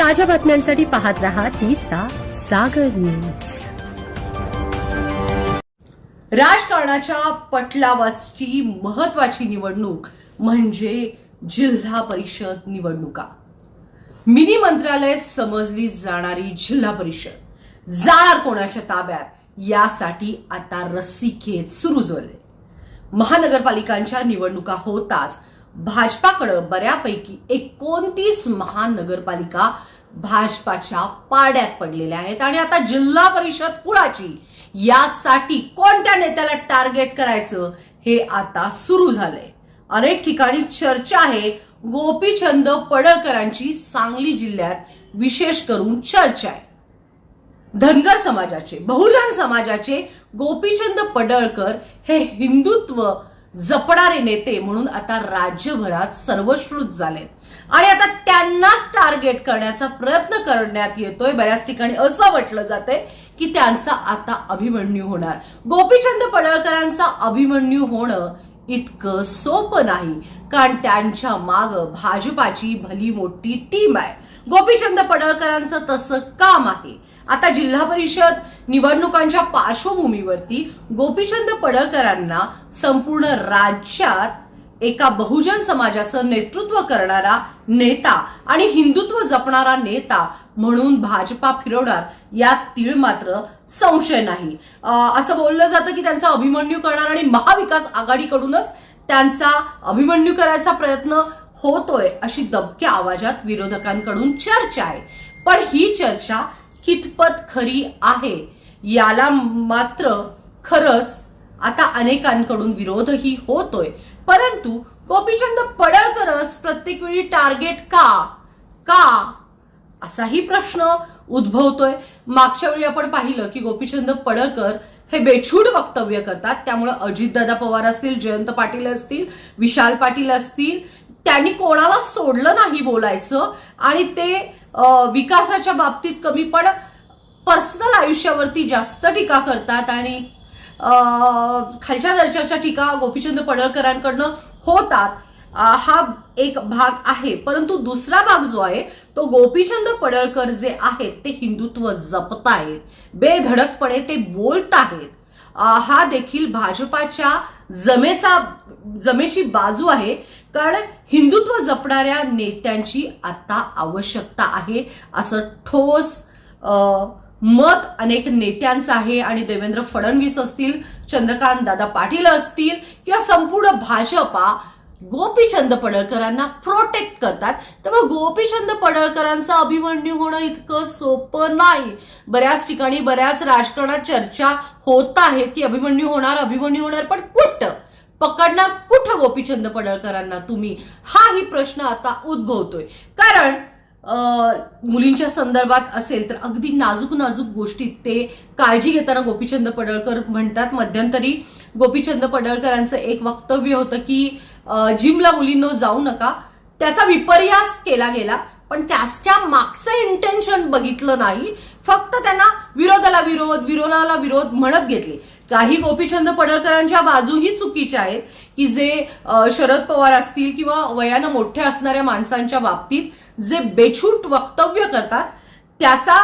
ताज्या बातम्यांसाठी पाहत रहा तिचा सागर न्यूज। राजकारणाच्या पटलावरची महत्वाची निवडणूक म्हणजे जिल्हा परिषद निवडणुका। मिनी मंत्रालय समजली जाणारी जिल्हा परिषद जाणार कोणाच्या ताब्यात यासाठी आता रस्सीखेच सुरू झाले। महानगरपालिकांच्या निवडणुका होताच भाजपाकडे बऱ्यापैकी 29 महानगरपालिका भाजपाच्या पारड्यात पडलेल्या आहेत आणि आता जिल्हा परिषद कुणाची यासाठी कोणत्या नेत्याला टार्गेट करायचं हे आता सुरू झालंय। अनेक ठिकाणी चर्चा आहे गोपीचंद पडळकरांची सांगली जिल्ह्यात विशेष करून चर्चा आहे। धनगर समाजाचे बहुजन समाजाचे गोपीचंद पडळकर हे हिंदुत्व जपणारे नेते म्हणून आता राज्यभरात सर्वश्रुत झालेत आणि आता त्यांनाच टार्गेट करण्याचा प्रयत्न करण्यात येतोय। बऱ्याच ठिकाणी असं म्हटलं जातंय की त्यांचा आता अभिमन्यू होणार। गोपीचंद पडळकरांचा अभिमन्यू होणं इतकं सोपं नाही, कारण त्यांच्या माग भाजपाची भली मोठी टीम आहे। गोपीचंद पडळकरांचं तसं काम आहे। आता जिल्हा परिषद निवडणुकांच्या पार्श्वभूमीवरती गोपीचंद पडळकरांना संपूर्ण राज्यात एका बहुजन समाजाचं नेतृत्व करणारा नेता आणि हिंदुत्व जपणारा नेता म्हणून भाजपा फिरवणार यात तीळ मात्र संशय नाही। असं बोललं जातं की त्यांचा अभिमन्यू करणार आणि महाविकास आघाडीकडूनच त्यांचा अभिमन्यू करायचा प्रयत्न होतोय अशी दबक्या आवाजात विरोधकांकडून चर्चा आहे। पण ही चर्चा कितपत खरी आहे याला मात्र खरंच आता अनेकांकडून विरोधही होतोय। परंतु गोपीचंद पडळकरच प्रत्येक वेळी टार्गेट का असाही प्रश्न उद्भवतोय। मागच्या वेळी आपण पाहिलं की गोपीचंद पडळकर हे बेछूट वक्तव्य करतात, त्यामुळे अजितदादा पवार असतील, जयंत पाटील असतील, विशाल पाटील असतील, त्यांनी कोणाला सोडलं नाही बोलायचं आणि ते विकासाच्या बाबतीत कमी पण पर्सनल आयुष्यावरती जास्त टीका करतात आणि खालच्या दर्जाच्या टीका गोपीचंद पडळकरांकडनं होतात। हा एक भाग आहे, परंतु दुसरा भाग जो आहे तो गोपीचंद पडळकर जे आहेत ते हिंदुत्व जपतायत, बेधडकपणे ते बोलतायत। हा देखील भाजपाच्या जमेची बाजू आहे, कारण हिंदुत्व जपणाऱ्या नेत्यांची आता आवश्यकता आहे असं ठोस मत अनेक नेत्यांचं आहे। आणि देवेंद्र फडणवीस असतील, चंद्रकांत दादा पाटील असतील किंवा संपूर्ण भाजपा गोपीचंद पडळकरांना प्रोटेक्ट करतात। त्यामुळे गोपीचंद पडळकरांचं अभिमन्यू होणं इतकं सोपं नाही। बऱ्याच ठिकाणी बऱ्याच राजकारणात चर्चा होत आहे की अभिमन्यू होणार, पण कुठं पकडणार कुठं गोपीचंद पडळकरांना तुम्ही, हाही प्रश्न आता उद्भवतोय। कारण मुलींच्या संदर्भात असेल तर अगदी नाजूक गोष्टीत ते काळजी घेताना गोपीचंद पडळकर म्हणतात। मध्यंतरी गोपीचंद पडळकरांचं एक वक्तव्य होतं की जिमला मुलींनो जाऊ नका, त्याचा विपर्यास केला गेला, पण त्याच्या मागचं इंटेन्शन बघितलं नाही, फक्त त्यांना विरोधाला विरोध म्हणत घेतले। काही गोपीचंद पडळकरांच्या बाजूही चुकीच्या आहेत की जे शरद पवार असतील किंवा वयानं मोठ्या असणाऱ्या माणसांच्या बाबतीत जे बेछूट वक्तव्य करतात त्याचा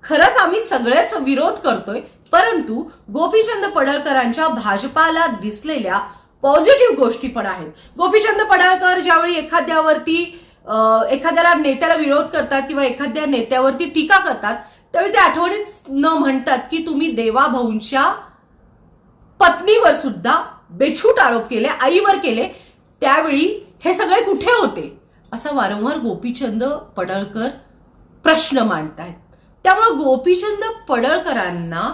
खरंच आम्ही सगळेच विरोध करतोय। परंतु गोपीचंद पडळकरांच्या भाजपाला दिसलेल्या पॉझिटिव्ह गोष्टी पण आहेत। गोपीचंद पडळकर ज्यावेळी एखाद्याला नेत्याला विरोध करतात किंवा एखाद्या नेत्यावरती टीका करतात त्यावेळी ते आठवणीत न म्हणतात की तुम्ही देवाभाऊंच्या पत्नीवर सुद्धा बेछूट आरोप केले, आईवर केले, त्यावेळी हे सगळे कुठे होते असा वारंवार गोपीचंद पडळकर प्रश्न मांडतायत। त्यामुळे गोपीचंद पडळकरांना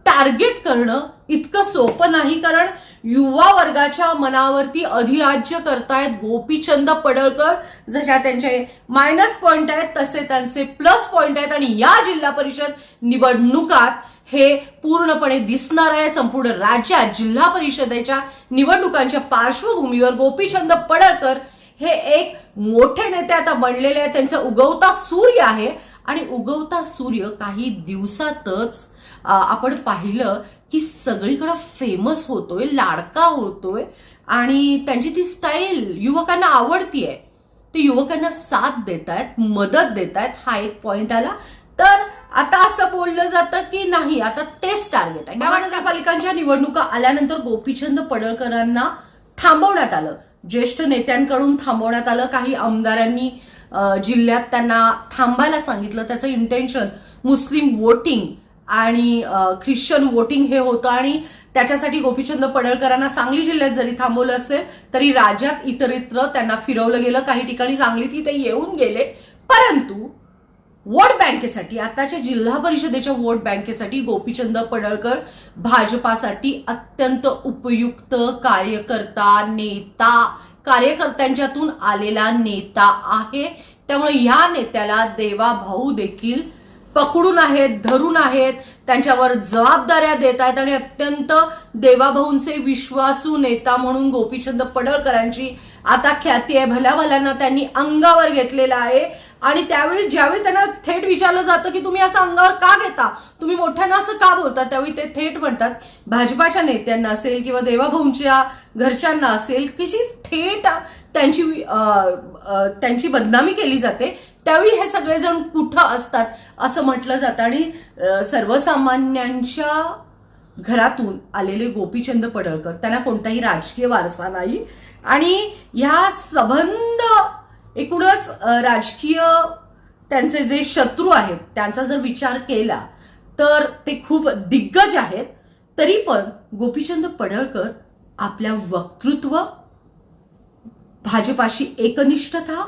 टार्गेट करणं इतकं सोपं नाही, कारण युवा वर्गाच्या मनावरती अधिराज्य करतायत गोपीचंद पडळकर। जशा त्यांचे मायनस पॉइंट आहेत तसे त्यांचे प्लस पॉइंट आहेत आणि या जिल्हा परिषद निवडणुकात हे पूर्णपणे दिसणार आहे। संपूर्ण राज्यात जिल्हा परिषदेच्या निवडणुकांच्या पार्श्वभूमीवर गोपीचंद पडळकर हे एक मोठे नेते आता बनलेले आहेत। त्यांचा उगवता सूर्य आहे आणि उगवता सूर्य काही दिवसातच आपण पाहिलं की सगळीकडे फेमस होतोय, लाडका होतोय आणि त्यांची ती स्टाईल युवकांना आवडतीये। ते युवकांना साथ देत आहेत, मदत देत आहेत, हा एक पॉइंट आला. तर आता असं बोललं जातं की नाही, आता तेच टार्गेट आहे. महानगरपालिकांच्या निवडणुका आल्यानंतर गोपीचंद पडळकरांना थांबवण्यात आलं, ज्येष्ठ नेत्यांकडून थांबवण्यात आलं. काही आमदारांनी जिल्ह्यात त्यांना थांबायला सांगितलं. त्याचं इंटेन्शन मुस्लिम वोटिंग आणि ख्रिश्चन वोटिंग हे होतं आणि त्याच्यासाठी गोपीचंद पडळकरांना सांगली जिल्ह्यात जरी थांबवलं असेल तरी राज्यात इतरत्र त्यांना फिरवलं गेलं. काही ठिकाणी सांगलीत ते येऊन गेले, परंतु वोट बँकेसाठी, आताच्या जिल्हा परिषदेच्या वोट बँकेसाठी गोपीचंद पडळकर भाजपासाठी अत्यंत उपयुक्त कार्यकर्ता, नेता, कार्यकर्त्यांच्यातून आलेला नेता आहे. त्यामुळे या नेत्याला देवाभाऊ देखील पकडून आहेत, धरून आहेत, त्यांच्यावर जबाबदाऱ्या देत आहेत आणि अत्यंत देवाभाऊंचे विश्वासू नेता म्हणून गोपीचंद पडळकरांची आता ख्याती आहे. भल्या भल्यांना त्यांनी अंगावर घेतलेला आहे. आणि त्यावेळी ज्यावेळी त्यांना थेट विचारलं जातं की तुम्ही असं अंगावर का घेता, तुम्ही मोठ्यांना असं का बोलता, त्यावेळी ते थेट म्हणतात, भाजपाच्या नेत्यांना असेल किंवा देवाभाऊंच्या घरच्यांना असेल, कशी थेट त्यांची बदनामी केली जाते. त्यावेळी हे सगळेजण कुठं असतात असं म्हटलं जातं. आणि सर्वसामान्यांच्या घरातून आलेले गोपीचंद पडळकर, त्यांना कोणताही राजकीय वारसा नाही आणि ह्या सबंध एकूणच राजकीय त्यांचे जे शत्रू आहेत त्यांचा जर विचार केला तर ते खूप दिग्गज आहेत. तरी पण गोपीचंद पडळकर आपल्या वक्तृत्व, भाजपाशी एकनिष्ठता,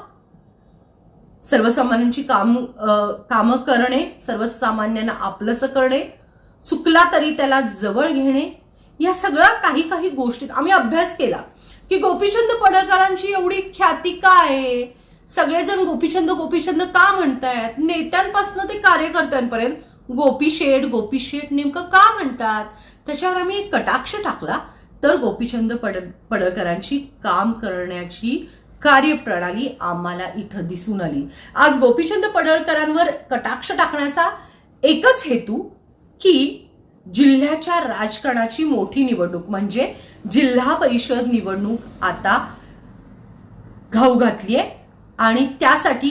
सर्वसामान्यांची कामं करणे, सर्वसामान्यांना आपलंसं करणे, चुकला तरी त्याला जवळ घेणे, या सगळ्या काही गोष्टीत आम्ही अभ्यास केला की गोपीचंद पडळकरांची एवढी ख्याती का आहे, सगळेजण गोपीचंद गोपीचंद का म्हणतायत, नेत्यांपासून ते कार्यकर्त्यांपर्यंत गोपी शेठ नेमकं का म्हणतात, त्याच्यावर आम्ही एक कटाक्ष टाकला. तर गोपीचंद पडळकरांची काम करण्याची कार्यप्रणाली आम्हाला इथं दिसून आली. आज गोपीचंद पडळकरांवर कटाक्ष टाकण्याचा एकच हेतू की जिल्ह्याच्या राजकारणाची मोठी निवडणूक म्हणजे जिल्हा परिषद निवडणूक आता घाऊ घातलीये आणि त्यासाठी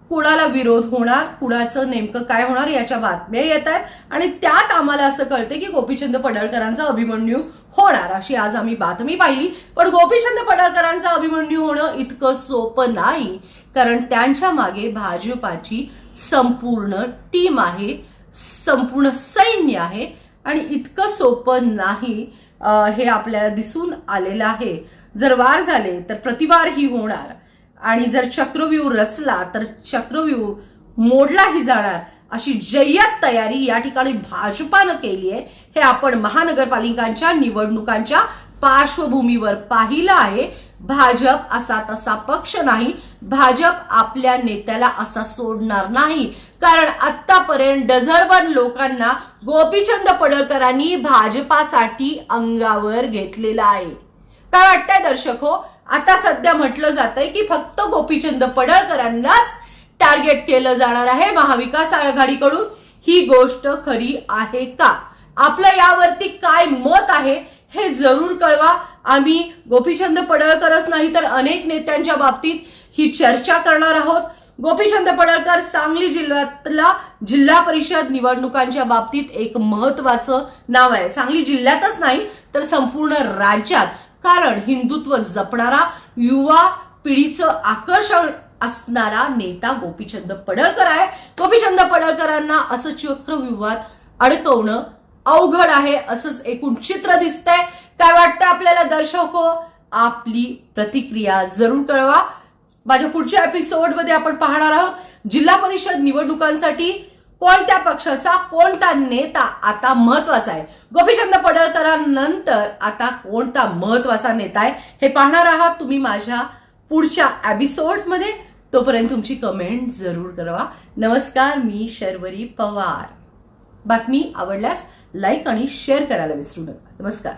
कुणाला विरोध होणार, कुणाचं नेमकं काय होणार याच्या बातम्या येत आहेत आणि त्यात आम्हाला असं कळते की गोपीचंद पडळकरांचा अभिमन्यू होणार, अशी आज आम्ही बातमी पाहिली. पण गोपीचंद पडळकरांचा अभिमन्यू होणं इतकं सोपं नाही, कारण त्यांच्या मागे भाजपाची संपूर्ण टीम आहे, संपूर्ण सैन्य आहे आणि इतकं सोपं नाही हे आपल्याला दिसून आलेलं आहे. जर वार झाले तर प्रतिवारही होणार आणि जर चक्रव्यूह रचला तर चक्रव्यूह मोडलाही जाणार, अशी जय्यत तयारी या ठिकाणी भाजपानं केली आहे. हे आपण महानगरपालिकांच्या निवडणुकांच्या पार्श्वभूमीवर पाहिलं आहे. भाजप असा तसा पक्ष नाही, भाजप आपल्या नेत्याला असा सोडणार नाही, कारण आतापर्यंत डझरभर लोकांना गोपीचंद पडळकरांनी भाजपासाठी अंगावर घेतलेलं आहे. काय वाटतंय दर्शक हो, आता सध्या म्हटलं जातंय की फक्त गोपीचंद पडळकरांनाच टार्गेट केलं जाणार आहे महाविकास आघाडीकडून. ही गोष्ट खरी आहे का? आपलं यावरती काय मत आहे हे जरूर कळवा. आम्ही गोपीचंद पडळकरच नाही तर अनेक नेत्यांच्या बाबतीत ही चर्चा करणार आहोत. गोपीचंद पडळकर सांगली जिल्ह्यातला जिल्हा परिषद निवडणुकांच्या बाबतीत एक महत्वाचं नाव आहे, सांगली जिल्ह्यातच नाही तर संपूर्ण राज्यात, कारण हिंदुत्व जपणारा, युवा पिढीचं आकर्षण असणारा नेता गोपीचंद पडळकर आहे. गोपीचंद पडळकरांना असं चक्रव्यूहात अडकवणं अवघड आहे असंच एकूण चित्र दिसतंय. काय वाटतं आपल्याला दर्शक हो? आपली प्रतिक्रिया जरूर कळवा. माझ्या पुढच्या एपिसोडमध्ये आपण पाहणार आहोत जिल्हा परिषद निवडणुकांसाठी कोणत्या पक्षाचा कोणता नेता आता महत्वाचा आहे, गोपीचंद पडळकरांनंतर आता कोणता महत्वाचा नेता आहे हे पाहणार आहात तुम्ही माझ्या पुढच्या एपिसोडमध्ये. तोपर्यंत तुमची कमेंट जरूर करा. नमस्कार, मी शर्वरी पवार. बातमी आवडल्यास लाईक आणि शेअर करायला विसरू नका. नमस्कार.